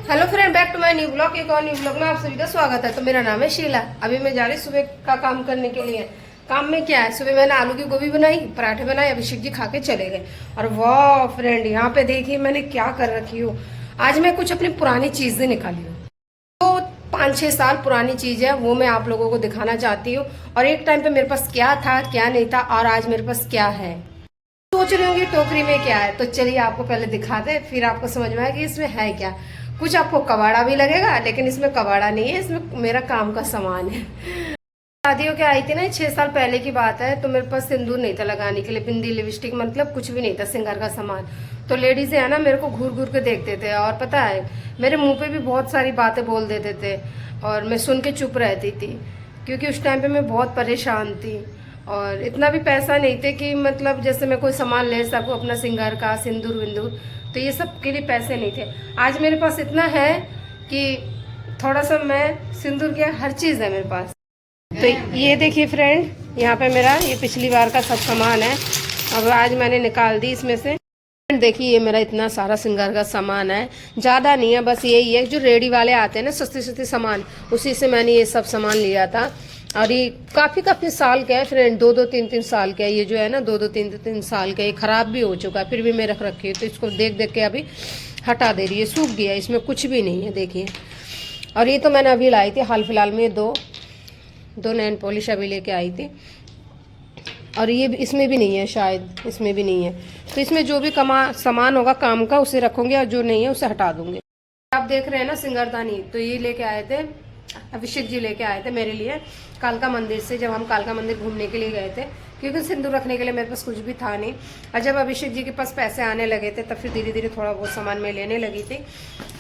Hello friend, back to my new blog. एक और new blog में आप सभी का स्वागत है। तो मेरा नाम है शीला। अभी मैं जा रही सुबह का काम करने के लिए। काम में क्या है, सुबह मैंने आलू की गोभी बनाई, पराठे बनाए, अभिषेक जी खा के चले गए। और वाह फ्रेंड, यहाँ पे देखिए मैंने क्या कर रखी हूँ। आज मैं कुछ अपनी पुरानी चीजें निकाली हूँ। तो 5-6 साल पुरानी चीज है, वो मैं आप लोगों को दिखाना चाहती हूँ। और एक टाइम पे मेरे पास क्या था क्या नहीं था, और आज मेरे पास क्या है। सोच रही होंगी टोकरी में क्या है, तो चलिए आपको पहले दिखा दे, फिर आपको समझ में आएगा कि इसमें है क्या। कुछ आपको कबाड़ा भी लगेगा, लेकिन इसमें कबाड़ा नहीं है, इसमें मेरा काम का सामान है। शादी होके आई थी ना, 6 साल पहले की बात है। तो मेरे पास सिंदूर नहीं था लगाने के लिए, बिंदी लिपस्टिक मतलब कुछ भी नहीं था श्रृंगार का सामान। तो लेडीज है ना, मेरे को घूर घूर के देखते थे, और पता है मेरे मुंह पे भी बहुत सारी बातें बोल देते थे, और मैं सुन के चुप रहती थी, क्योंकि उस टाइम पे मैं बहुत परेशान थी। और इतना भी पैसा नहीं थे कि मतलब जैसे मैं कोई सामान ले सकूँ अपना श्रृंगार का, सिंदूर विंदूर, तो ये सब के लिए पैसे नहीं थे। आज मेरे पास इतना है कि थोड़ा सा मैं सिंदूर किया, हर चीज़ है मेरे पास। तो ये देखिए फ्रेंड, यहाँ पे मेरा ये पिछली बार का सब सामान है, अब आज मैंने निकाल दी इसमें से। देखिए ये मेरा इतना सारा श्रृंगार का सामान है, ज़्यादा नहीं है, बस यही है जो रेडी वाले आते हैं ना सस्ते सस्ते सामान, उसी से मैंने ये सब सामान लिया था। और ये काफ़ी साल का है फ्रेंड, 2-3 साल का है ये जो है ना, 2-3 साल का। ये ख़राब भी हो चुका है, फिर भी मैं रख रखी हूँ। तो इसको देख देख के अभी हटा दे रही है, सूख गया, इसमें कुछ भी नहीं है देखिए। और ये तो मैंने अभी लाई थी हाल फिलहाल में, दो नेल पॉलिश अभी लेके आई थी। और ये इसमें भी नहीं है, शायद इसमें भी नहीं है। तो इसमें जो भी सामान होगा काम का उसे रखूँगी, और जो नहीं है उसे हटा दूँगी। आप देख रहे हैं ना सिंगारदानी, तो ये लेके आए थे, अभिषेक जी लेके आए थे मेरे लिए कालका मंदिर से, जब हम कालका मंदिर घूमने के लिए गए थे, क्योंकि सिंदूर रखने के लिए मेरे पास कुछ भी था नहीं। और जब अभिषेक जी के पास पैसे आने लगे थे, तब फिर धीरे धीरे थोड़ा बहुत सामान मैं लेने लगी थी।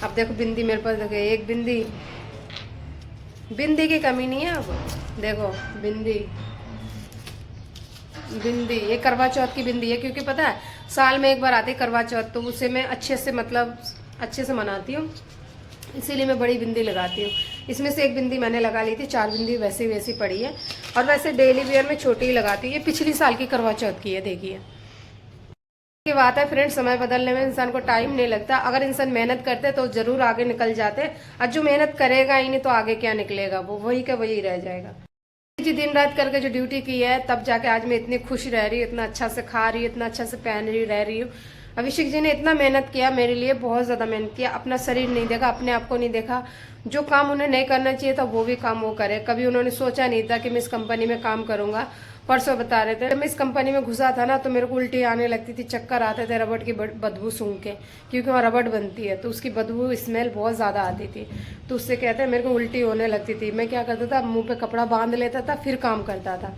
अब देखो बिंदी मेरे पास, देखो एक बिंदी की कमी नहीं है। अब देखो बिंदी ये करवा चौथ की बिंदी है, क्योंकि पता है साल में एक बार आती है करवा चौथ, तो उसे मैं अच्छे से मनाती हूँ, इसीलिए मैं बड़ी बिंदी लगाती हूँ। इसमें से एक बिंदी मैंने लगा ली थी, 4 बिंदी वैसी पड़ी है। और वैसे डेली वेयर में छोटी ही लगाती हूँ। ये पिछली साल की करवा चौथ की है, देखिए। ये बात है फ्रेंड, समय बदलने में इंसान को टाइम नहीं लगता। अगर इंसान मेहनत करते तो जरूर आगे निकल जाते, और जो मेहनत करेगा ही नहीं तो आगे क्या निकलेगा, वो वही का वही रह जाएगा। जी दिन रात करके जो ड्यूटी की है, तब जाके आज मैं इतनी खुश रह रही हूँ, इतना अच्छा से खा रही हूँ, इतना अच्छा से पहन रही रह रही हूँ। अभिषेक जी ने इतना मेहनत किया मेरे लिए, बहुत ज़्यादा मेहनत किया। अपना शरीर नहीं देखा, अपने आप को नहीं देखा। जो काम उन्हें नहीं करना चाहिए था वो भी काम वो करे। कभी उन्होंने सोचा नहीं था कि मैं इस कंपनी में काम करूंगा। परसों बता रहे थे, जब मैं इस कंपनी में घुसा था ना, तो मेरे को उल्टी आने लगती थी, चक्कर आते थे रबड़ की बदबू सूंघ के, क्योंकि वहाँ रबड़ बनती है तो उसकी बदबू स्मेल बहुत ज़्यादा आती थी। तो उससे कहते हैं मेरे को उल्टी होने लगती थी। मैं क्या करता था, मुँह पे कपड़ा बांध लेता था, फिर काम करता था।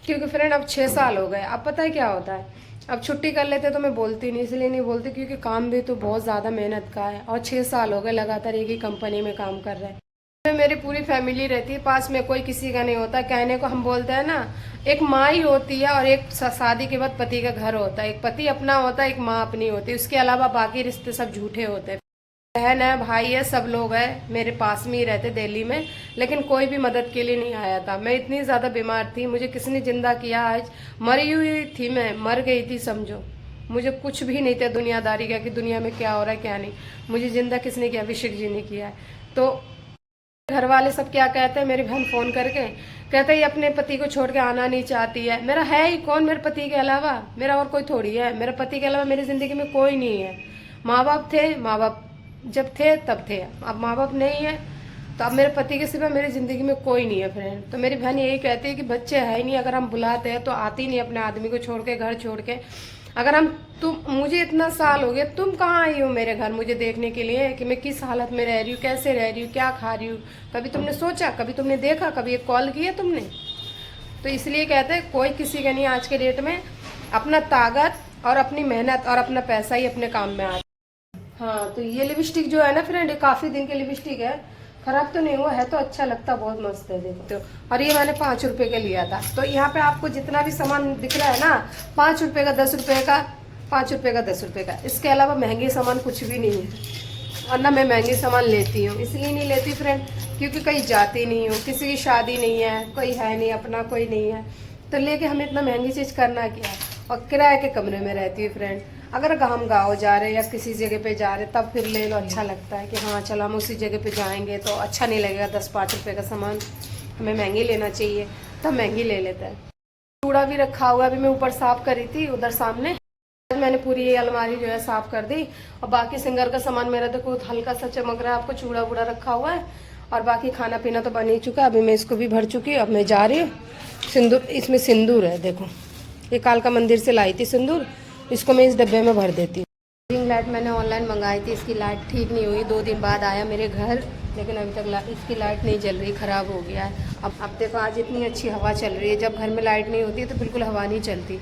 क्योंकि फ्रेंड अब 6 साल हो गए। अब पता है क्या होता है, अब छुट्टी कर लेते तो मैं बोलती नहीं, इसलिए नहीं बोलती क्योंकि काम भी तो बहुत ज़्यादा मेहनत का है। और 6 साल हो गए लगातार एक ही कंपनी में काम कर रहे हैं। मेरी पूरी फैमिली रहती है पास में, कोई किसी का नहीं होता। कहने को हम बोलते हैं ना, एक माँ ही होती है, और एक शादी के बाद पति का घर होता है। एक पति अपना होता है, एक माँ अपनी होती है, उसके अलावा बाकी रिश्ते सब झूठे होते हैं। बहन है, भाई है, सब लोग हैं मेरे पास में ही रहते दिल्ली में, लेकिन कोई भी मदद के लिए नहीं आया था। मैं इतनी ज़्यादा बीमार थी, मुझे किसने जिंदा किया, आज मरी हुई थी, मैं मर गई थी समझो। मुझे कुछ भी नहीं था दुनियादारी का कि दुनिया में क्या हो रहा है क्या नहीं। मुझे जिंदा किसने किया, अभिषेक जी ने किया है। तो घर वाले सब क्या कहते हैं, मेरी बहन फोन करके कहते हैं अपने पति को छोड़ के आना नहीं चाहती है। मेरा है ही कौन मेरे पति के अलावा, मेरा और कोई थोड़ी है। मेरे पति के अलावा मेरी जिंदगी में कोई नहीं है। माँ बाप थे, माँ बाप जब थे तब थे, अब माँ बाप नहीं है, तो अब मेरे पति के सिवा मेरी ज़िंदगी में कोई नहीं है फ्रेंड। तो मेरी बहन यही कहती है कि बच्चे है ही नहीं, अगर हम बुलाते हैं तो आती नहीं अपने आदमी को छोड़ के, घर छोड़ के। अगर हम मुझे इतना साल हो गया, तुम कहाँ आई हो मेरे घर मुझे देखने के लिए कि मैं किस हालत में रह रही हूँ, कैसे रह रही हूँ, क्या खा रही हूँ। कभी तुमने सोचा, कभी तुमने देखा, कभी एक कॉल किया तुमने? तो इसलिए कहते हैं कोई किसी का नहीं आज के डेट में। अपना ताकत और अपनी मेहनत और अपना पैसा ही अपने काम में आता है। हाँ, तो ये लिपस्टिक जो है ना फ्रेंड, ये काफ़ी दिन की लिपस्टिक है, खराब तो नहीं हुआ है, तो अच्छा लगता, बहुत मस्त है देखो। तो और ये मैंने 5 रुपए का लिया था। तो यहाँ पे आपको जितना भी सामान दिख रहा है ना, 5 रुपए का, 10 रुपए का, 5 रुपए का, 10 रुपए का, इसके अलावा महंगे सामान कुछ भी नहीं है। और ना मैं महंगे सामान लेती हूँ, इसलिए नहीं लेती फ्रेंड क्योंकि कहीं जाती नहीं हूँ, किसी की शादी नहीं है, कोई है नहीं अपना, कोई नहीं है, तो लेके हमें इतना महंगी चीज़ करना क्या। और किराए के कमरे में रहती हूँ फ्रेंड। अगर हम गाँव जा रहे या किसी जगह पे जा रहे तब फिर ले लो, अच्छा लगता है कि हाँ चलो हम उसी जगह पे जाएंगे तो अच्छा नहीं लगेगा। 10-5 रुपये का सामान हमें महंगी लेना चाहिए, तब महंगी ले लेते हैं। चूड़ा भी रखा हुआ, अभी मैं ऊपर साफ़ करी थी उधर सामने, मैंने पूरी ये अलमारी जो है साफ़ कर दी। और बाकी सिंगर का सामान मेरा देखो हल्का सा चमक रहा है, आपको चूड़ा वूड़ा रखा हुआ है। और बाकी खाना पीना तो बन ही चुका, अभी मैं इसको भी भर चुकी हूँ। अब मैं जा रही हूँ। सिंदूर, इसमें सिंदूर है देखो, ये कालका मंदिर से लाई थी सिंदूर, इसको मैं इस डब्बे में भर देती हूँ। रिंग लाइट मैंने ऑनलाइन मंगाई थी, इसकी लाइट ठीक नहीं हुई, 2 दिन बाद आया मेरे घर, लेकिन अभी तक इसकी लाइट नहीं जल रही, ख़राब हो गया है। अब देखो आज इतनी अच्छी हवा चल रही है, जब घर में लाइट नहीं होती तो बिल्कुल हवा नहीं चलती,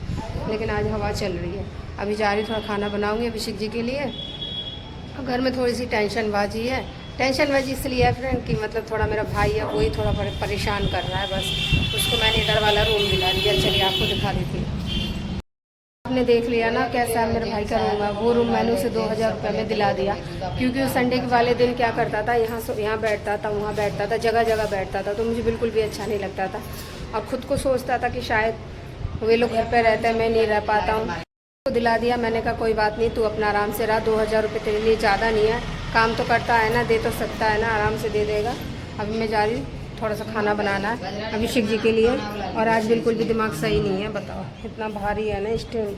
लेकिन आज हवा चल रही है। अभी जा रही, थोड़ा खाना बनाऊँगी अभिषेक जी के लिए। घर में थोड़ी सी टेंशनबाजी है, टेंशनबाजी इसलिए है फ्रेंड कि मतलब थोड़ा मेरा भाई है वही थोड़ा परेशान कर रहा है, बस उसको मैंने इधर वाला रूम दिला दिया। चलिए आपको दिखा देती हूँ। आपने देख लिया ना कैसा है मेरे भाई का रूम है, वो रूम मैंने उसे 2000 रुपये में दिला दिया, क्योंकि वो संडे के वाले दिन क्या करता था, यहाँ बैठता था, वहाँ बैठता था, जगह जगह बैठता था, तो मुझे बिल्कुल भी अच्छा नहीं लगता था। और ख़ुद को सोचता था कि शायद वे लोग घर पे रहते हैं, मैं नहीं रह पाता हूँ, तो दिला दिया। मैंने कहा कोई बात नहीं, तू अपना आराम से रहा, 2000 रुपये तेरे लिए ज़्यादा नहीं है, काम तो करता है ना, दे तो सकता है ना, आराम से दे देगा। अभी मैं जा रही हूँ, थोड़ा सा खाना बनाना है अभिषेक जी के लिए। और आज बिल्कुल भी दिमाग सही नहीं है, बताओ इतना भारी है ना स्टैंड,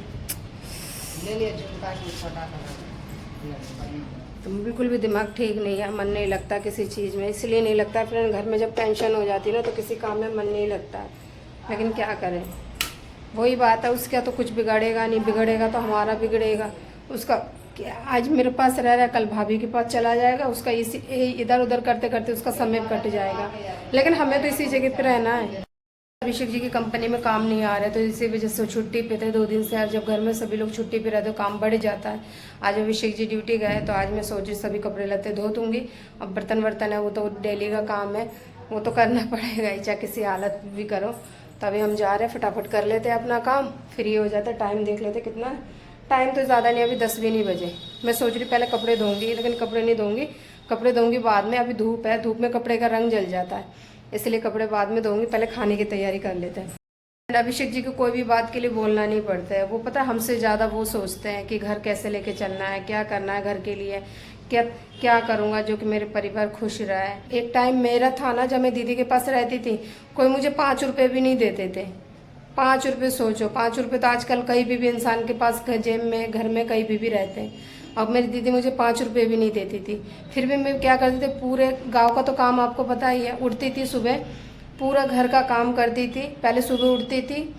तो बिल्कुल भी दिमाग ठीक नहीं है, मन नहीं लगता किसी चीज़ में, इसलिए नहीं लगता फ्रेंड, घर में जब टेंशन हो जाती है ना तो किसी काम में मन नहीं लगता है, लेकिन क्या करें, वही बात है, उसका तो कुछ बिगड़ेगा नहीं, बिगड़ेगा तो हमारा बिगड़ेगा। उसका क्या, आज मेरे पास रह रहा है, कल भाभी के पास चला जाएगा, उसका इसी इधर उधर करते करते उसका समय कट जाएगा, लेकिन हमें तो इसी जगह पे रहना है। अभिषेक जी की कंपनी में काम नहीं आ रहा है, तो इसी वजह से छुट्टी पे थे 2 दिन से। और जब घर में सभी लोग छुट्टी पे रहते तो काम बढ़ जाता है। आज अभिषेक जी ड्यूटी गए, तो आज मैं सोची सभी कपड़े लत्ते धो दूँगी। अब बर्तन वर्तन है वो तो डेली का काम है, वो तो करना पड़ेगा ही, चाहे किसी हालत भी करो। तभी हम जा रहे हैं, फटाफट कर लेते हैं अपना काम, फ्री हो जाता है। टाइम देख लेते कितना, टाइम तो ज़्यादा नहीं, अभी 10 भी नहीं बजे। मैं सोच रही पहले कपड़े धोंगी, लेकिन कपड़े नहीं धोंगी, कपड़े धोंगी बाद में, अभी धूप है, धूप में कपड़े का रंग जल जाता है, इसलिए कपड़े बाद में धोंगी, पहले खाने की तैयारी कर लेते हैं। अभिषेक जी को कोई भी बात के लिए बोलना नहीं पड़ता है, वो पता है हमसे ज़्यादा वो सोचते हैं कि घर कैसे लेके चलना है, क्या करना है घर के लिए, क्या क्या करूँगा जो कि मेरे परिवार खुश रहा है। एक टाइम मेरा था ना, जब मैं दीदी के पास रहती थी, कोई मुझे 5 रुपये भी नहीं देते थे। 5 रुपये, सोचो 5 रुपये तो आजकल कहीं भी इंसान के पास जेब में, घर में कहीं भी रहते हैं। अब मेरी दीदी मुझे 5 रुपये भी नहीं देती थी, फिर भी मैं क्या करती थी, पूरे गांव का तो काम आपको पता ही है, उठती थी सुबह, पूरा घर का काम करती थी। पहले सुबह उठती थी,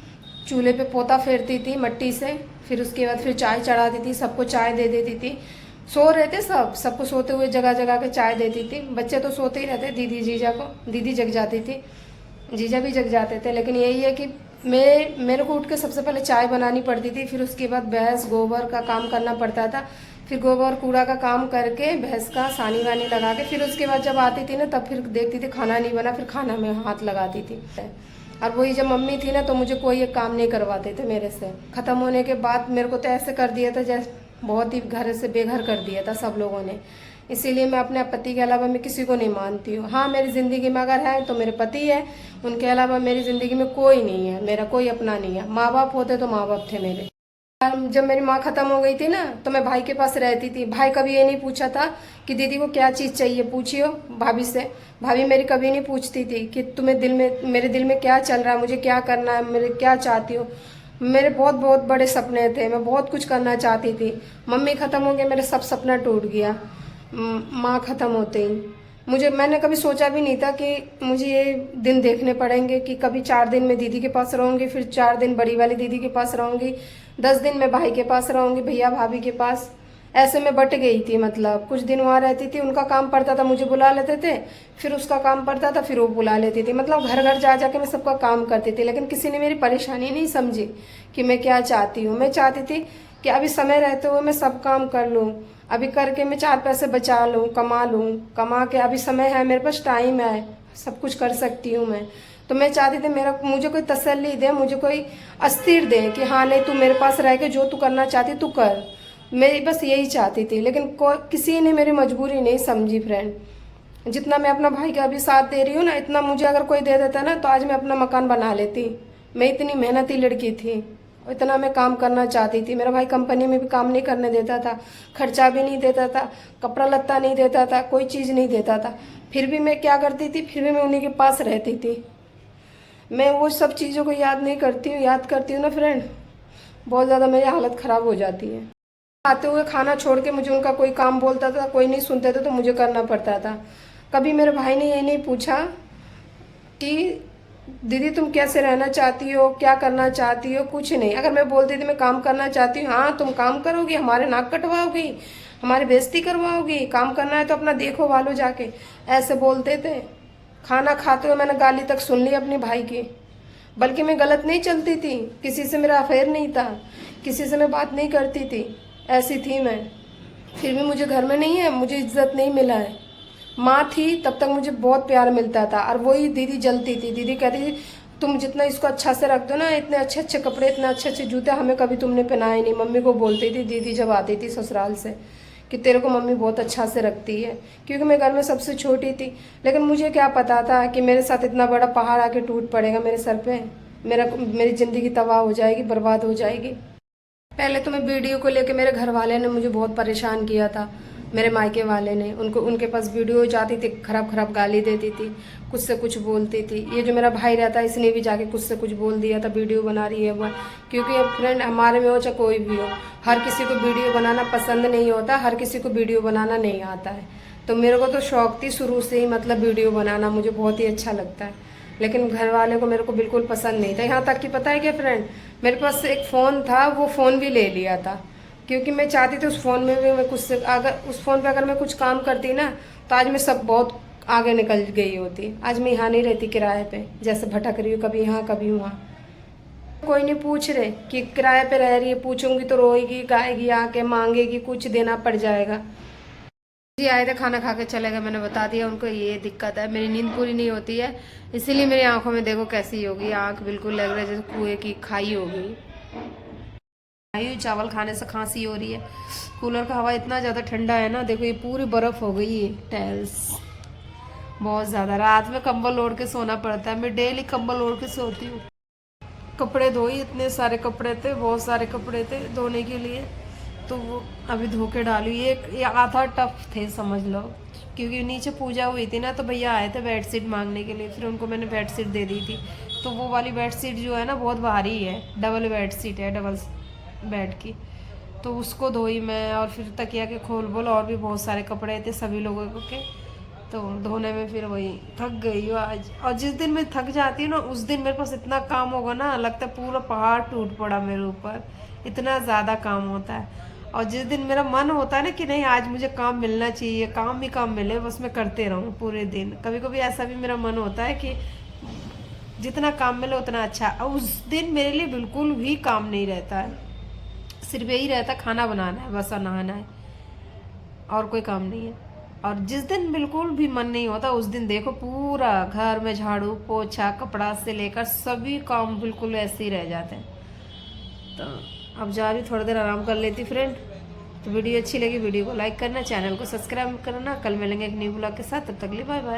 चूल्हे पे पोता फेरती थी मट्टी से, फिर उसके बाद फिर चाय चढ़ाती थी, सबको चाय दे देती थी। सो रहे थे सबको सोते हुए जगह जगह के चाय देती थी। बच्चे तो सोते ही रहते, दीदी जीजा को, दीदी जग जाती थी, जीजा भी जग जाते थे, लेकिन यही है कि मेरे को उठ के सबसे पहले चाय बनानी पड़ती थी, फिर उसके बाद भैंस गोबर का काम करना पड़ता था, फिर गोबर कूड़ा का काम करके भैंस का सानी वानी लगा के, फिर उसके बाद जब आती थी ना तब फिर देखती थी खाना नहीं बना, फिर खाना में हाथ लगाती थी। और वही जब मम्मी थी ना तो मुझे कोई एक काम नहीं करवाते थे मेरे से। ख़त्म होने के बाद मेरे को तो ऐसे कर दिया था जैसे बहुत ही घर से बेघर कर दिया था सब लोगों ने, इसीलिए मैं अपने पति के अलावा मैं किसी को नहीं मानती हूँ। हाँ, मेरी ज़िंदगी में अगर है तो मेरे पति है, उनके अलावा मेरी ज़िंदगी में कोई नहीं है, मेरा कोई अपना नहीं है। माँ बाप होते तो माँ बाप थे मेरे। जब मेरी माँ ख़त्म हो गई थी ना तो मैं भाई के पास रहती थी। भाई कभी ये नहीं पूछा था कि दीदी को क्या चीज़ चाहिए, पूछियो भाभी से। भाभी मेरी कभी नहीं पूछती थी कि तुम्हें दिल में, मेरे दिल में क्या चल रहा है, मुझे क्या करना है, मेरे क्या चाहती हो। मेरे बहुत बहुत बड़े सपने थे, मैं बहुत कुछ करना चाहती थी। मम्मी ख़त्म हो गई, मेरा सब सपना टूट गया माँ ख़त्म होते ही। मैंने कभी सोचा भी नहीं था कि मुझे ये दिन देखने पड़ेंगे कि कभी 4 दिन मैं दीदी के पास रहूँगी, फिर 4 दिन बड़ी वाली दीदी के पास रहूँगी, 10 दिन मैं भाई के पास रहूँगी, भैया भाभी के पास। ऐसे में बट गई थी, मतलब कुछ दिन वहाँ रहती थी, उनका काम पड़ता था मुझे बुला लेते थे, फिर उसका काम पड़ता था फिर वो बुला लेती थी। मतलब घर घर जा जाके मैं सबका काम करती थी, लेकिन किसी ने मेरी परेशानी नहीं समझी कि मैं क्या चाहती हूँ। मैं चाहती थी कि अभी समय रहते हुए मैं सब काम कर लूँ, अभी करके मैं 4 पैसे बचा लूँ, कमा के अभी समय है मेरे पास, टाइम है, सब कुछ कर सकती हूँ मैं। तो मैं चाहती थी मुझे कोई तसल्ली दे, मुझे कोई अस्थिर दे कि हाँ नहीं, तू मेरे पास रह के जो तू करना चाहती तू कर। मेरी बस यही चाहती थी, लेकिन किसी ने मेरी मजबूरी नहीं समझी फ्रेंड। जितना मैं अपना भाई का अभी साथ दे रही हूँ ना, इतना मुझे अगर कोई दे देता ना तो आज मैं अपना मकान बना लेती। मैं इतनी मेहनती लड़की थी इतना मैं काम करना चाहती थी। मेरा भाई कंपनी में भी काम नहीं करने देता था, खर्चा भी नहीं देता था, कपड़ा लत्ता नहीं देता था, कोई चीज़ नहीं देता था। फिर भी मैं क्या करती थी, फिर भी मैं उन्हीं के पास रहती थी। मैं वो सब चीज़ों को याद नहीं करती हूँ, याद करती हूँ ना फ्रेंड, बहुत ज़्यादा मेरी हालत ख़राब हो जाती है। आते हुए खाना छोड़ के मुझे उनका कोई काम बोलता था, कोई नहीं सुनते थे तो मुझे करना पड़ता था। कभी मेरे भाई ने ये नहीं पूछा कि दीदी तुम कैसे रहना चाहती हो, क्या करना चाहती हो, कुछ नहीं। अगर मैं बोलती थी मैं काम करना चाहती हूँ, हाँ तुम काम करोगी, हमारे नाक कटवाओगी, हमारी बेइज्जती करवाओगी, काम करना है तो अपना देखो वालो जाके, ऐसे बोलते थे। खाना खाते हुए मैंने गाली तक सुन ली अपने भाई की। बल्कि मैं गलत नहीं चलती थी, किसी से मेरा अफेयर नहीं था, किसी से मैं बात नहीं करती थी, ऐसी थी मैं। फिर भी मुझे घर में नहीं है, मुझे इज्जत नहीं मिला है। माँ थी तब तक मुझे बहुत प्यार मिलता था, और वही दीदी जलती थी। दीदी कहती थी तुम जितना इसको अच्छा से रख दो ना, इतने अच्छे अच्छे कपड़े, इतने अच्छे अच्छे जूते हमें कभी तुमने पहनाए नहीं। मम्मी को बोलती थी दीदी जब आती थी ससुराल से कि तेरे को मम्मी बहुत अच्छा से रखती है, क्योंकि मैं घर में सबसे छोटी थी। लेकिन मुझे क्या पता था कि मेरे साथ इतना बड़ा पहाड़ आके टूट पड़ेगा मेरे सर पे, मेरी ज़िंदगी तबाह हो जाएगी, बर्बाद हो जाएगी। पहले तो मैं वीडियो को लेके मेरे घर वाले ने मुझे बहुत परेशान किया था, मेरे मायके वाले ने। उनके पास वीडियो जाती थी, खराब खराब गाली देती थी, कुछ से कुछ बोलती थी। ये जो मेरा भाई रहता है इसने भी जाके कुछ से कुछ बोल दिया था, वीडियो बना रही है वो। क्योंकि फ्रेंड हमारे में हो चाहे कोई भी हो, हर किसी को वीडियो बनाना पसंद नहीं होता, हर किसी को वीडियो बनाना नहीं आता है। तो मेरे को तो शौक थी शुरू से ही, मतलब वीडियो बनाना मुझे बहुत ही अच्छा लगता है। लेकिन घर वाले को मेरे को बिल्कुल पसंद नहीं था। यहाँ तक कि पता है क्या फ्रेंड, मेरे पास एक फ़ोन था, वो फ़ोन भी ले लिया था, क्योंकि मैं चाहती थी उस फ़ोन में भी मैं कुछ से, अगर उस फ़ोन पे अगर मैं कुछ काम करती ना तो आज मैं सब बहुत आगे निकल गई होती। आज मैं यहाँ नहीं रहती किराए पे, जैसे भटक रही हूँ, कभी यहाँ कभी वहाँ। कोई नहीं पूछ रहे कि किराए पे रह रही है, पूछूंगी तो रोएगी, गाएगी, आके मांगेगी, कुछ देना पड़ जाएगा। जी आए थे, खाना खा के चले गए। मैंने बता दिया उनको ये दिक्कत है, मेरी नींद पूरी नहीं होती है, इसीलिए मेरी आंखों में देखो कैसी होगी, आंख बिल्कुल लग रहा है जैसे कुएं की खाई होगी। चावल खाने से खांसी हो रही है। कूलर का हवा इतना ज़्यादा ठंडा है ना, देखो ये पूरी बर्फ़ हो गई है टाइल्स, बहुत ज़्यादा। रात में कंबल ओढ़ के सोना पड़ता है, मैं डेली कंबल ओढ़ के सोती हूँ। कपड़े धोई, इतने सारे कपड़े थे, बहुत सारे कपड़े थे धोने के लिए, तो वो अभी धो के डाली। ये आधा टफ थे समझ लो, क्योंकि नीचे पूजा हुई थी ना, तो भैया आए थे बेडशीट मांगने के लिए, फिर उनको मैंने बेडशीट दे दी थी। तो वो वाली बेडशीट जो है ना बहुत भारी है, डबल बेडशीट है, डबल बेड की, तो उसको धोई मैं। और फिर तकिया के खोल बोल, और भी बहुत सारे कपड़े थे सभी लोगों के, तो धोने में फिर वही थक गई हूँ आज। और जिस दिन मैं थक जाती हूँ ना, उस दिन मेरे पास इतना काम होगा ना, लगता है पूरा पहाड़ टूट पड़ा मेरे ऊपर, इतना ज़्यादा काम होता है। और जिस दिन मेरा मन होता है ना कि नहीं आज मुझे काम मिलना चाहिए, काम ही काम मिले, बस मैं करते रहूँ पूरे दिन। कभी कभी ऐसा भी मेरा मन होता है कि जितना काम मिले उतना अच्छा। और उस दिन मेरे लिए बिल्कुल भी काम नहीं रहता है, सिर्फ यही रहता है खाना बनाना है बस और नहाना है, और कोई काम नहीं है। और जिस दिन बिल्कुल भी मन नहीं होता उस दिन देखो पूरा घर में झाड़ू पोछा कपड़ा से लेकर सभी काम बिल्कुल ऐसे ही रह जाते हैं। तो अब जा रही थोड़ी देर आराम कर लेती फ्रेंड। तो वीडियो अच्छी लगी वीडियो को लाइक करना, चैनल को सब्सक्राइब करना। कल मिलेंगे एक न्यू ब्लॉग के साथ, तब तक के लिए बाय बाय।